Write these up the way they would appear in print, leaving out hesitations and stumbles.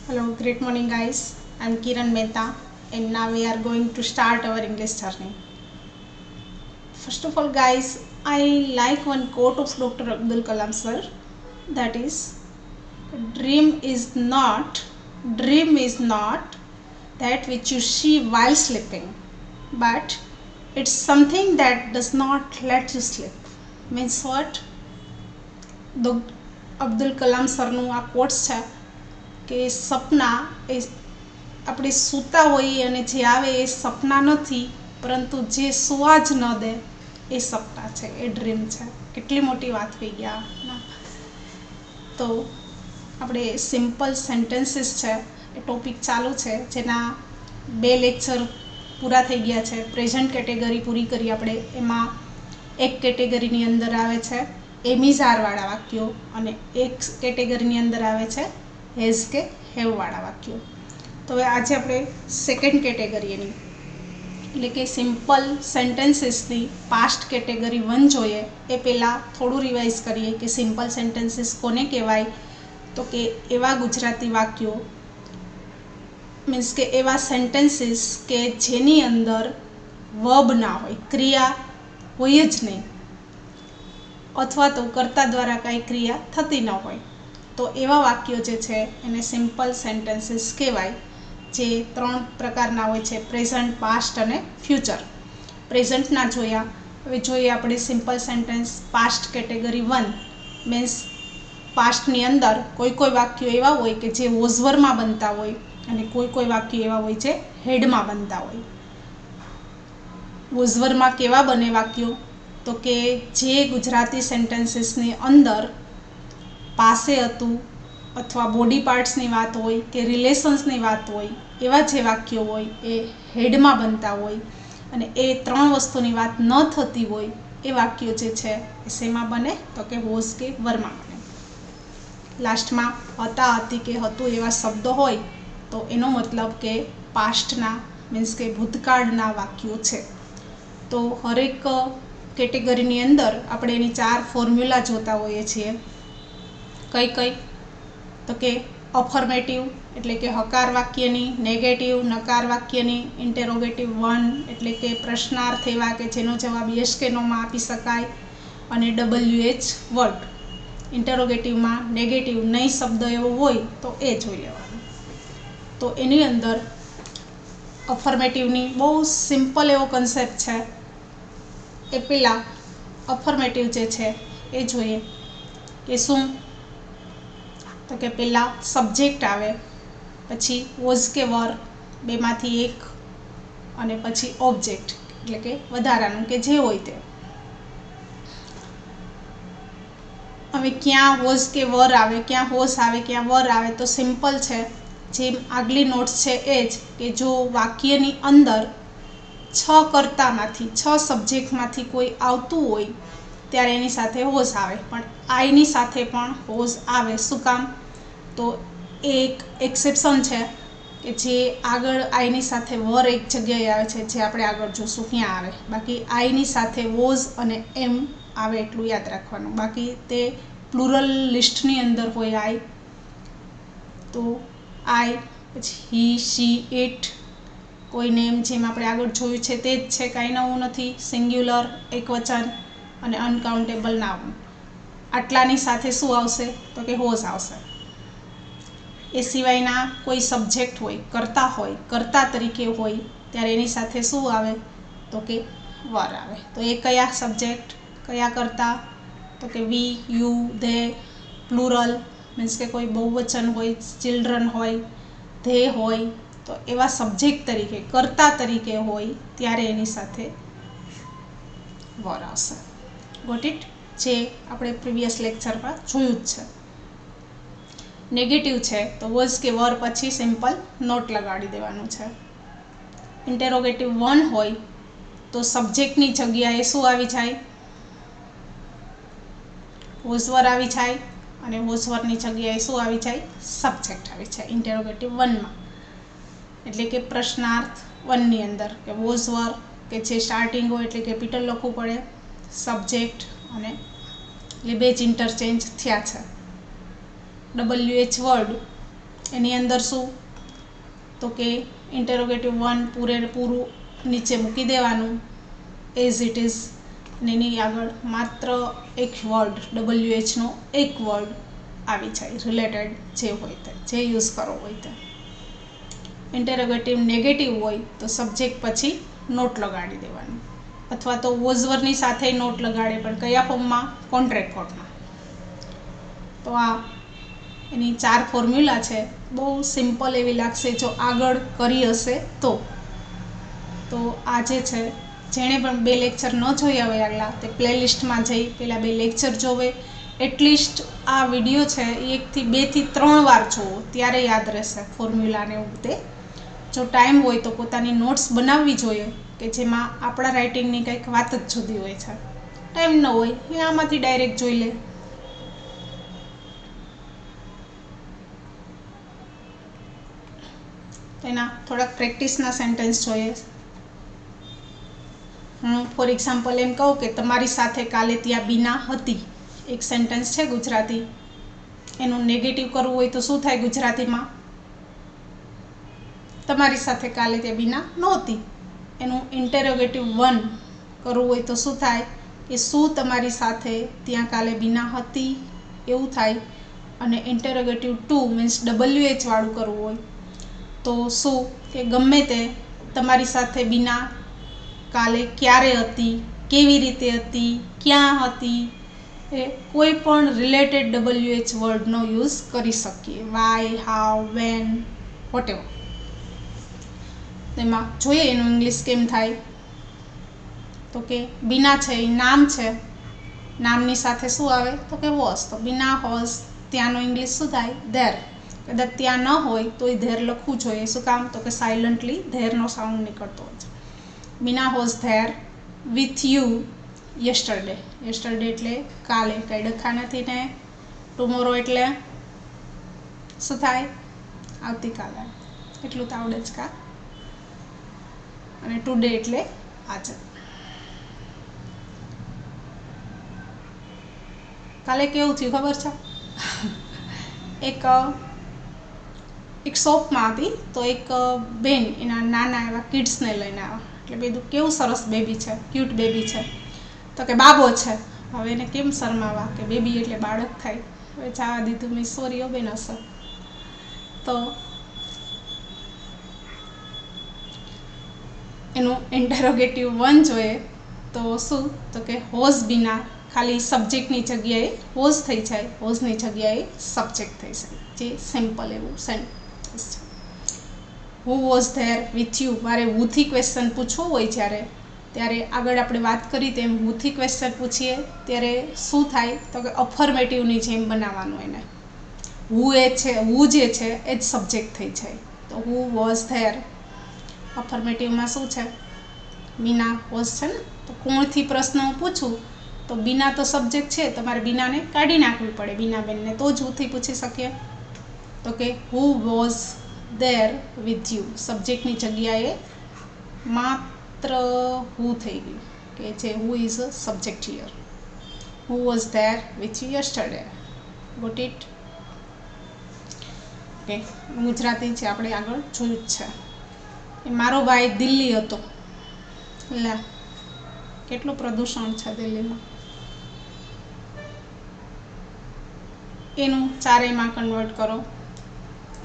Hello, great morning, guys. I'm Kiran Mehta, and now we are going to start our English journey. First of all, guys, I like one quote of Dr. Abdul Kalam sir, that is, dream is not dream is not that which you see while sleeping, but it's something that does not let you sleep. Means what? Abdul Kalam સરનું આ quotes છે કે સપના એ આપણે સૂતા હોઈએ અને જે આવે એ સપના નથી, પરંતુ જે સુવા જ ન દે એ સપના છે, એ ડ્રીમ છે. કેટલી મોટી વાત થઈ ગયા. તો આપણે સિમ્પલ સેન્ટેન્સીસ છે એ ટોપિક ચાલુ છે, જેના 2 લેક્ચર પૂરા થઈ ગયા છે. પ્રેઝન્ટ કેટેગરી પૂરી કરી આપણે. એમાં એક કેટેગરીની અંદર આવે છે એમિઝારવાળા વાક્યો અને એક કેટેગરીની અંદર આવે છે હેઝ કે હેવવાળા વાક્યો. તો હવે આજે આપણે સેકન્ડ કેટેગરી એની એટલે કે સિમ્પલ સેન્ટેન્સીસની પાસ્ટ કેટેગરી 1 જોઈએ. એ પહેલાં થોડું રિવાઇઝ કરીએ કે સિમ્પલ સેન્ટેન્સીસ કોને કહેવાય. તો કે એવા ગુજરાતી વાક્યો, મીન્સ કે એવા સેન્ટેન્સીસ કે જેની અંદર વર્બ ના હોય, ક્રિયા હોય જ નહીં, અથવા તો કર્તા દ્વારા કાંઈ ક્રિયા થતી ન હોય, તો એવા વાક્યો જે છે એને સિમ્પલ સેન્ટેન્સીસ કહેવાય. જે 3 પ્રકારના હોય છે: પ્રેઝન્ટ, પાસ્ટ અને ફ્યુચર. પ્રેઝન્ટના જોયા. હવે જોઈએ આપણે simple sentence past category 1. Means પાસ્ટની અંદર કોઈ વાક્યો એવા હોય કે જે વોઝવરમાં બનતા હોય અને કોઈ વાક્યો એવા હોય જે હેડમાં બનતા હોય. વોઝવરમાં કેવા બને વાક્યો? તો કે જે ગુજરાતી સેન્ટેન્સીસની અંદર પાસે હતું અથવા બોડી પાર્ટ્સની વાત હોય કે રિલેશન્સની વાત હોય, એવા જે વાક્યો હોય એ હેડમાં બનતા હોય અને એ 3 વસ્તુની વાત ન થતી હોય એ વાક્યો જે છે એ શેમાં બને? તો કે વોઝ કે વરમાં બને. લાસ્ટમાં હતા, હતી કે હતું એવા શબ્દો હોય તો એનો મતલબ કે પાસ્ટના, મીન્સ કે ભૂતકાળના વાક્યો છે. તો હરેક કેટેગરીની અંદર આપણે એની 4 ફોર્મ્યુલા જોતા હોઈએ છીએ. કઈ? તો કે અફર્મેટિવ એટલે કે હકાર વાક્યની, નેગેટિવ નકાર વાક્યની, ઇન્ટેરોગેટિવ 1 એટલે કે પ્રશ્નાર્થ એવા કે જેનો જવાબ યસ કે નોમાં આપી શકાય, અને WH વર્ડ. ઇન્ટેરોગેટિવમાં નેગેટિવ નહીં શબ્દ એવો હોય તો એ જોઈ લેવાનું. તો એની અંદર અફર્મેટિવની બહુ સિમ્પલ એવો કન્સેપ્ટ છે. એ પહેલાં અફર્મેટિવ જે છે એ જોઈએ કે શું? તો કે પહેલાં સબ્જેક્ટ આવે, પછી વોઝ કે વર, બેમાંથી એક, અને પછી ઓબ્જેક્ટ એટલે કે વધારાનું કે જે હોય તે. હવે ક્યાં વોઝ કે વર આવે, ક્યાં વોઝ આવે, ક્યાં વર આવે? તો સિમ્પલ છે, જેમ આગલી નોટ્સ છે એ જ, કે જો વાક્યની અંદર 6 કર્તામાંથી, 6 સબ્જેક્ટમાંથી કોઈ આવતું હોય ત્યારે એની સાથે વોઝ આવે, પણ આઈની સાથે પણ વોઝ આવે. શું કામ? તો એક એક્સેપ્શન છે કે જે આગળ આઈની સાથે વર એક જગ્યાએ આવે છે, જે આપણે આગળ જોશું ક્યાં આવે. બાકી આઈની સાથે વોઝ અને એમ આવે એટલું યાદ રાખવાનું. બાકી તે પ્લુરલ લિસ્ટની અંદર હોય આઈ. તો આઈ, પછી હી, શી, ઇટ, કોઈ નેમ, જેમ આપણે આગળ જોયું છે તે જ છે, કાંઈ નવું નથી. સિંગ્યુલર એકવચન અને અનકાઉન્ટેબલ નાઉન. આટલાની સાથે શું આવશે? તો કે હોઝ આવશે. એ સિવાયના કોઈ સબ્જેક્ટ હોય, કર્તા હોય, કર્તા તરીકે હોય ત્યારે એની સાથે શું આવે? તો કે વર આવે. તો એ કયા સબ્જેક્ટ, કયા કર્તા? તો કે વી, યુ, ધે. પ્લુરલ મીન્સ કે કોઈ બહુવચન હોય, ચિલ્ડ્રન હોય, ધે હોય, તો એવા સબ્જેક્ટ તરીકે, કર્તા તરીકે હોય ત્યારે એની સાથે વર આવશે. Got it? જે આપણે પ્રીવિયસ લેક્ચરમાં જોયું જ છે. નેગેટિવ છે તો વોઝ કે વર પછી સિમ્પલ નોટ લગાડી દેવાનું છે. ઇન્ટેરોગેટિવ 1 હોય તો સબ્જેક્ટની જગ્યાએ શું આવી જાય? વોઝવર આવી જાય, અને વોઝવરની જગ્યાએ શું આવી જાય? સબ્જેક્ટ આવી જાય ઇન્ટેરોગેટિવ 1માં. એટલે કે પ્રશ્નાર્થ 1ની અંદર કે વોઝવર કે જે સ્ટાર્ટિંગ હોય એટલે કેપિટલ લખવું પડે, સબ્જેક્ટ, અને એ બે જ ઇન્ટરચેન્જ થયા છે. WH વર્ડ એની અંદર શું તો કે ઇન્ટેરોગેટિવ 1 પૂરેપૂરું નીચે મૂકી દેવાનું એઝ ઇટ ઇઝ, અને એની આગળ માત્ર એક વર્ડ WHનો એક વર્ડ આવી જાય રિલેટેડ જે હોય તે, જે યુઝ કરવો હોય તે. ઇન્ટેરોગેટિવ નેગેટિવ હોય તો સબ્જેક્ટ પછી નોટ લગાડી દેવાનું, અથવા તો વોઝવરની સાથે નોટ લગાડે, પણ કયા ફોર્મમાં? કોન્ટ્રેક્ટ ફોર્મમાં. તો આ એની 4 ફોર્મ્યુલા છે. બહુ સિમ્પલ એવી લાગશે જો આગળ કરી હશે તો. તો આ જે છે, જેણે પણ 2 લેક્ચર ન જોયા હોય આગલા, તે પ્લેલિસ્ટમાં જઈ પહેલાં 2 લેક્ચર જોવે. એટલીસ્ટ આ વિડીયો છે એ 2 થી 3 વાર જોવો, ત્યારે યાદ રહેશે ફોર્મ્યુલાને એવું તે. જો ટાઈમ હોય તો પોતાની નોટ્સ બનાવવી જોઈએ કે જેમાં આપણા રાઇટિંગની કંઈક વાત જ જુદી હોય છે. ટાઈમ ન હોય એ આમાંથી ડાયરેક્ટ જોઈ લે. એના થોડાક પ્રેક્ટિસના સેન્ટેન્સ જોઈએ. હું ફોર એક્ઝામ્પલ એમ કહું કે તમારી સાથે કાલે ત્યાં બીના હતી. એક સેન્ટેન્સ છે ગુજરાતી, એનું નેગેટિવ કરવું હોય તો શું થાય ગુજરાતીમાં? તમારી સાથે કાલે ત્યાં બીના નહોતી. એનું ઇન્ટેરોગેટિવ 1 કરવું હોય તો શું થાય કે શું તમારી સાથે ત્યાં કાલે બીના હતી, એવું થાય. અને ઇન્ટેરોગેટિવ 2 મીન્સ WH વાળું કરવું હોય તો શું કે ગમે તે તમારી સાથે બીના કાલે ક્યારે હતી, કેવી રીતે હતી, ક્યાં હતી, એ કોઈ પણ રિલેટેડ WH વર્ડનો યુઝ કરી શકીએ. Why, how, when, whatever. તેમાં જોઈએ એનું ઇંગ્લિશ કેમ થાય. તો કે બીના છે એ નામ છે, નામની સાથે શું આવે તો કે વોઝ. તો બીના વોઝ, ત્યાંનો ઇંગ્લિશ શું થાય? ધેર. કદાચ ત્યાં ન હોય તો એ ધેર લખવું જોઈએ. શું કામ? તો કે સાયલન્ટલી ધેરનો સાઉન્ડ નીકળતો હોય છે. Bina was there with you yesterday. Yesterday એટલે કાલે, કંઈ ડખા નથી ને. ટુમોરો એટલે શું થાય? આવતીકાલે. એટલું તો આવડે જ કા. અને ટુડે એટલે આજે. કાલે કેવું થયું ખબર છે? એક શોપમાં હતી તો એક બેન એના નાના એવા કિડ્સને લઈને આવ્યા. એટલે બધું કેવું સરસ બેબી છે, ક્યુટ બેબી છે. તો કે બાબો છે. હવે એને કેમ શરમાવા કે બેબી એટલે બાળક થાય. હવે જવા દીધું, મેં સોરી બેન હશે. તો એનું ઇન્ટેરોગેટિવ 1 જોઈએ તો શું તો કે હોઝ બીના, ખાલી સબ્જેક્ટની જગ્યાએ હોઝ થઈ જાય, હોઝની જગ્યાએ સબ્જેક્ટ થઈ જાય. જે સિમ્પલ એવું સેન્ટેન્સ છે. હુ વોઝ ધેર વિથ યુ. મારે હુથી ક્વેશ્ચન પૂછવું હોય જ્યારે, ત્યારે આગળ આપણે વાત કરી તેમ હુથી ક્વેશ્ચન પૂછીએ ત્યારે શું થાય તો કે અફર્મેટિવની જેમ બનાવવાનું એને. હુ એ છે, હુ જે છે એ જ સબ્જેક્ટ થઈ જાય. તો હુ વોઝ ધેર, અફર્મેટિવમાં શું છે? બીના વોઝ છે ને. તો કોણથી પ્રશ્ન પૂછું તો બીના તો સબ્જેક્ટ છે, તમારે બીનાને કાઢી નાખવી પડે, બીનાબેનને, તો જ હુથી પૂછી શકીએ. તો કે who was there with you, સબ્જેક્ટની જગ્યાએ માત્ર હુ થઈ ગયું કે જે who is a subject here. Who was there with you yesterday. Got it? Okay. Gujarati છે આપણે આગળ જોયું જ છે. મારો ભાઈ દિલ્હી હતો. લે, કેટલું પ્રદૂષણ છે દિલ્હીમાં. એનું ચારેયમાં કન્વર્ટ કરો.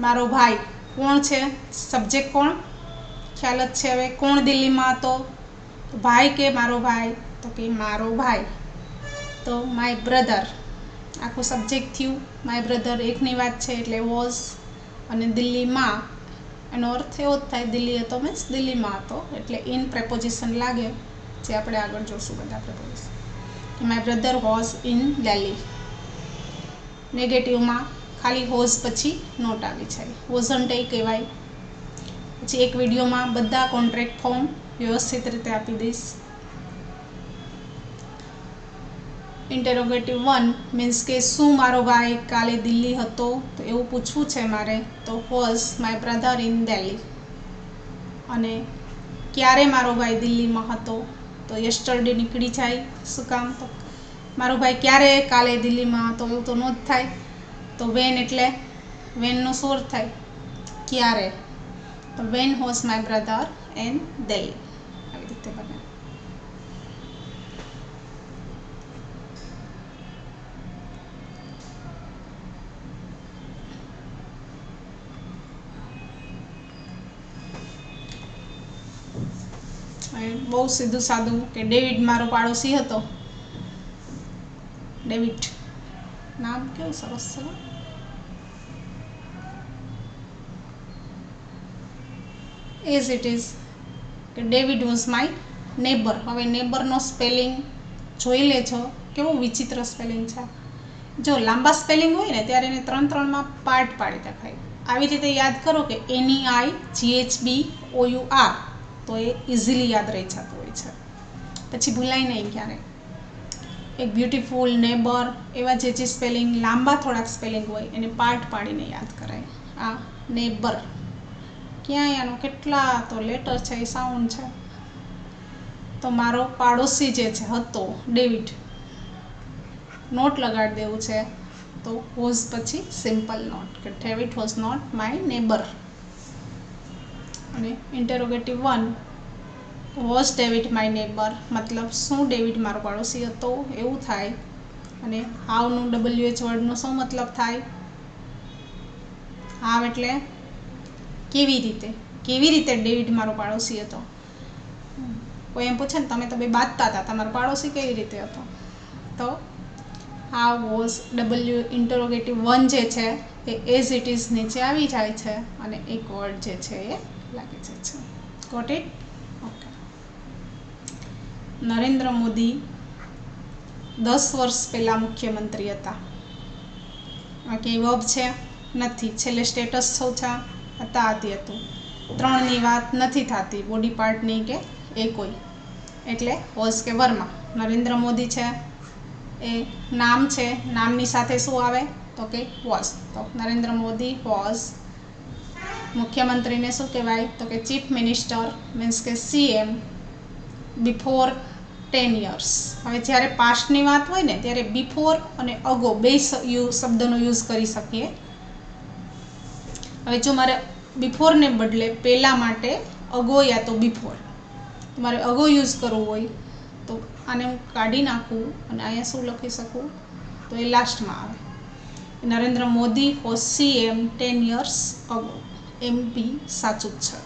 મારો ભાઈ કોણ છે? સબ્જેક્ટ કોણ? ખ્યાલ જ છે હવે. કોણ દિલ્હીમાં હતો? તો ભાઈ કે મારો ભાઈ? તો કે મારો ભાઈ. તો માય બ્રધર, આખું સબ્જેક્ટ થયું. માય બ્રધર એકની વાત છે એટલે વોઝ. અને દિલ્હીમાં, એનો અર્થ એવો જ થાય દિલ્હી હતો મીન્સ દિલ્હીમાં હતો, એટલે ઇન પ્રેપોઝિશન લાગે, જે આપણે આગળ જોશું બધા preposition. My brother was in Delhi. નેગેટિવમાં ખાલી હોઝ પછી નોટ આવી જાય, વોઝન્ટ એ કહેવાય. પછી એક વિડીયોમાં બધા કોન્ટ્રાક્ટ ફોર્મ વ્યવસ્થિત રીતે આપી દઈશ. ઇન્ટેરોગેટિવ 1 મીન્સ કે શું મારો ભાઈ કાલે દિલ્હી હતો, તો એવું પૂછવું છે મારે. તો was my brother in Delhi. અને ક્યારે મારો ભાઈ દિલ્હીમાં હતો, તો યસ્ટરડે નીકળી જાય. શું કામ? તો મારો ભાઈ ક્યારે કાલે દિલ્હીમાં હતો, એવું તો ન જ થાય. તો વેન એટલે વેનનો શું અર્થ થાય? ક્યારે. તો when was my brother in Delhi, આવી રીતે બને. બહુ સીધું સાદું કે ડેવિડ મારો પાડોશી હતો. ડેવિડ નામ કેવું સરસ છે. એઝ ઇટ ઇઝ કે ડેવિડ વોઝ માય નેબર. હવે નેબરનો સ્પેલિંગ જોઈ લેજો, કેવું વિચિત્ર સ્પેલિંગ છે. જો લાંબા સ્પેલિંગ હોય ને ત્યારે એને 3-3માં પાર્ટ પાડી દેખાય. આવી રીતે યાદ કરો કે NEIGHBOUR, તો એ ઇઝીલી યાદ રહી જતું હોય છે, પછી ભૂલાય નહીં ક્યારે. એક બ્યુટીફુલ, નેબર, એવા જે સ્પેલિંગ લાંબા થોડાક સ્પેલિંગ હોય એને પાર્ટ પાડીને યાદ કરાય. આ નેબર, ક્યાંય આનો કેટલા તો લેટર છે, એ સાઉન્ડ છે. તો મારો પાડોશી જે છે હતો ડેવિડ, નોટ લગાડી દેવું છે, તો વોઝ પછી સિમ્પલ નોટ કે David was not my neighbour. અને interrogative 1, was David my neighbour, મતલબ શું ડેવિડ મારો પાડોશી હતો એવું થાય. અને હાવનું WH વર્ડનો શું મતલબ થાય? હાવ એટલે કેવી રીતે, કેવી રીતે ડેવિડ મારો પાડોશી હતો. કોઈ એમ પૂછે ને તમે તો બે બાંધતા હતા, તમારો પાડોશી કેવી રીતે હતો? તો હાવ વોઝ ઇન્ટરોગેટિવ 1 જે છે એ એઝ ઇટ ઇઝ નીચે આવી જાય છે અને એક વર્ડ જે છે એ લાગી જાય છે. Got it? Okay. Narendra Modi 10 વર્ષ પહેલાં મુખ્યમંત્રી હતા. આ ક્યાંય વર્બ છે? નથી. છેલ્લે સ્ટેટસ શું છે? હતા, આથી હતું. 3ની વાત નથી થતી, બોડી પાર્ટની કે એ કોઈ, એટલે વોઝ કે વર્માં. નરેન્દ્ર મોદી છે એ નામ છે, નામની સાથે શું આવે? તો કે વોઝ. તો નરેન્દ્ર મોદી વોઝ. મુખ્યમંત્રીને શું કહેવાય? તો કે ચીફ મિનિસ્ટર, મીન્સ કે CM, બિફોર 10 years. હવે જ્યારે પાસ્ટની વાત હોય ને ત્યારે બિફોર અને અગો બે શબ્દનો યુઝ કરી શકીએ. હવે જો મારે બિફોરને બદલે પહેલાં માટે અગો યા તો બિફોર, મારે અગો યુઝ કરવું હોય તો આને હું કાઢી નાખું અને અહીંયા શું લખી શકું? તો એ લાસ્ટમાં આવે. Narendra Modi was CM 10 years ago. MP સાચું જ છે.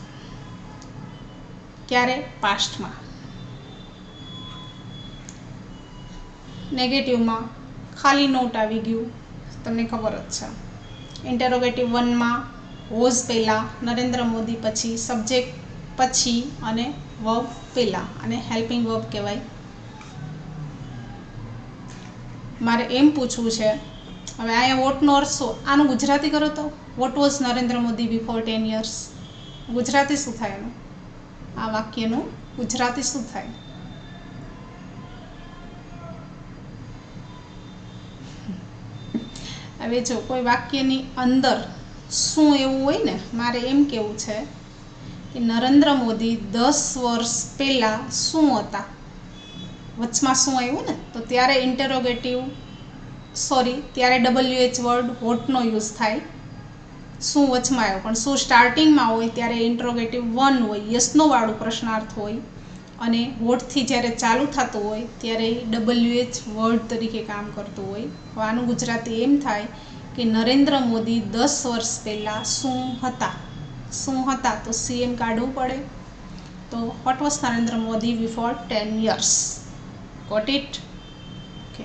ક્યારે? પાસ્ટમાં. નેગેટિવમાં ખાલી નોટ આવી ગયું, તમને ખબર જ છે. ઇન્ટેરોગેટિવ 1માં વોઝ પહેલાં, નરેન્દ્ર મોદી પછી, સબ્જેક્ટ પછી અને વર્બ પહેલાં, અને હેલ્પિંગ વર્બ કહેવાય. મારે એમ પૂછવું છે, હવે અહીંયા વોટનો અર્થ શું? આનું ગુજરાતી કરો તો what was Narendra Modi before 10 years. Gujarati શું થાય એનું? આ વાક્યનું ગુજરાતી શું થાય? હવે જો કોઈ વાક્યની અંદર શું એવું હોય ને, મારે એમ કહેવું છે કે નરેન્દ્ર મોદી 10 વર્ષ પહેલાં શું હતા, વચમાં શું આવ્યું ને, તો ત્યારે ત્યારે WH વર્ડ વોટનો યુઝ થાય. શું વચમાં આવ્યો, પણ શું સ્ટાર્ટિંગમાં હોય ત્યારે ઇન્ટ્રોગેટિવ 1 હોય, યસનો વાળું પ્રશ્નાર્થ હોય. અને વોટથી જ્યારે ચાલુ થતું હોય ત્યારે WH વર્ડ તરીકે કામ કરતું હોય. આનું ગુજરાતી એમ થાય કે નરેન્દ્ર મોદી 10 વર્ષ પહેલાં શું હતા. શું હતા તો CM કાઢવું પડે. તો what was Narendra Modi before 10 years. Got it? Okay.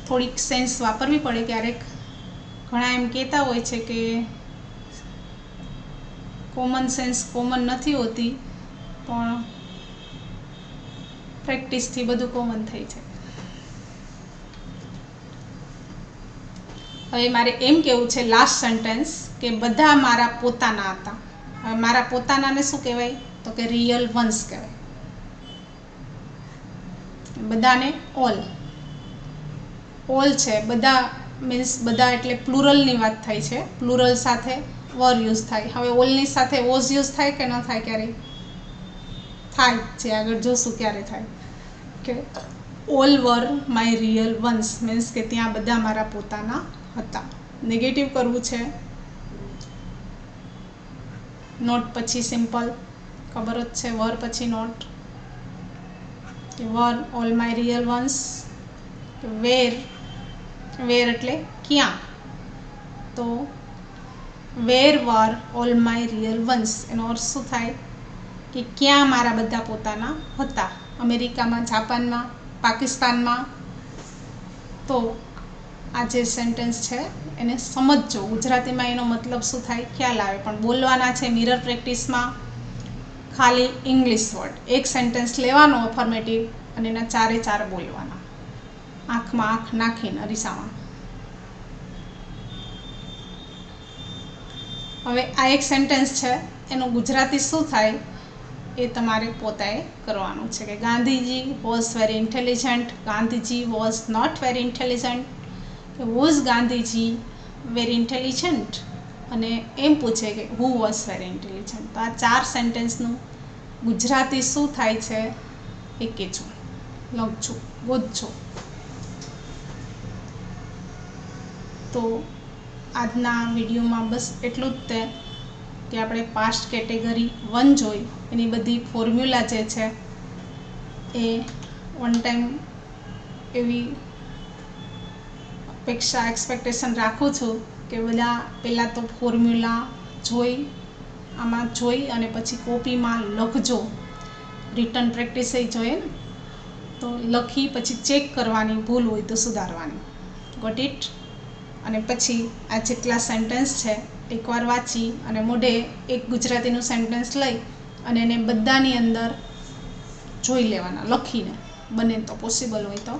થોડીક સેન્સ વાપરવી પડે ક્યારેક. ઘણા એમ કહેતા હોય છે કે કોમન સેન્સ કોમન નથી હોતી, પણ પ્રેક્ટિસથી બધું કોમન થઈ જાય. હવે મારે એમ કહેવું છે લાસ્ટ સેન્ટેન્સ કે બધા મારા પોતાના હતા. હવે મારા પોતાનાને શું કહેવાય? તો કે રિયલ વન્સ કહેવાય. બધાને ઓલ. ઓલ છે બધા, મીન્સ બધા એટલે પ્લુરલની વાત થાય છે. પ્લુરલ સાથે વર યુઝ થાય. હવે ઓલની સાથે વોઝ યુઝ થાય કે ન થાય? ક્યારેય થાય છે, આગળ જોશું ક્યારે થાય. કે all were my real ones, means કે ત્યાં બધા મારા પોતાના હતા. નેગેટિવ કરવું છે નોટ પછી સિમ્પલ, ખબર જ છે, વર પછી not. Were all my real ones. Where, where એટલે ક્યાં, તો where were all my real ones, એનો અર્થ શું થાય કે ક્યાં મારા બધા પોતાના હતા, અમેરિકામાં, જાપાનમાં, પાકિસ્તાનમાં. તો આ જે સેન્ટેન્સ છે એને સમજજો, ગુજરાતીમાં એનો મતલબ શું થાય ખ્યાલ આવે, પણ બોલવાના છે મિરર પ્રેક્ટિસમાં ખાલી ઇંગ્લિશ વર્ડ. એક સેન્ટેન્સ લેવાનો અફર્મેટિવ અને એના ચારે ચાર બોલવાના, આંખમાં આંખ નાખીને અરીસામાં. હવે આ એક સેન્ટેન્સ છે, એનું ગુજરાતી શું થાય એ તમારે પોતાએ કરવાનું છે. કે Gandhiji was very intelligent, Gandhiji was not very intelligent, કે વોઝ ગાંધીજી વેરી ઇન્ટેલિજન્ટ, અને એમ પૂછે કે હુ વોઝ વેરી ઇન્ટેલિજન્ટ. તો આ ચાર સેન્ટેન્સનું ગુજરાતી શું થાય છે એ કહેજો, લખજો, ગોતજો. તો આજના વિડીયોમાં બસ એટલું જ તે કે આપણે પાસ્ટ કેટેગરી 1 જોઈ, એની બધી ફોર્મ્યુલા જે છે એ વન ટાઈમ એવી અપેક્ષા, એક્સપેક્ટેશન રાખું છું કે બધા પહેલાં તો ફોર્મ્યુલા આમાં જોઈ અને પછી કોપીમાં લખજો. રિટન પ્રેક્ટિસ એ જોઈએ ને, તો લખી પછી ચેક કરવાની, ભૂલ હોય તો સુધારવાની. Got it? અને પછી આ જેટલા સેન્ટેન્સ છે એકવાર વાંચી અને મોઢે એક ગુજરાતીનું સેન્ટેન્સ લઈ અને એને બધાની અંદર જોઈ લેવાના લખીને, બને તો પોસિબલ હોય તો.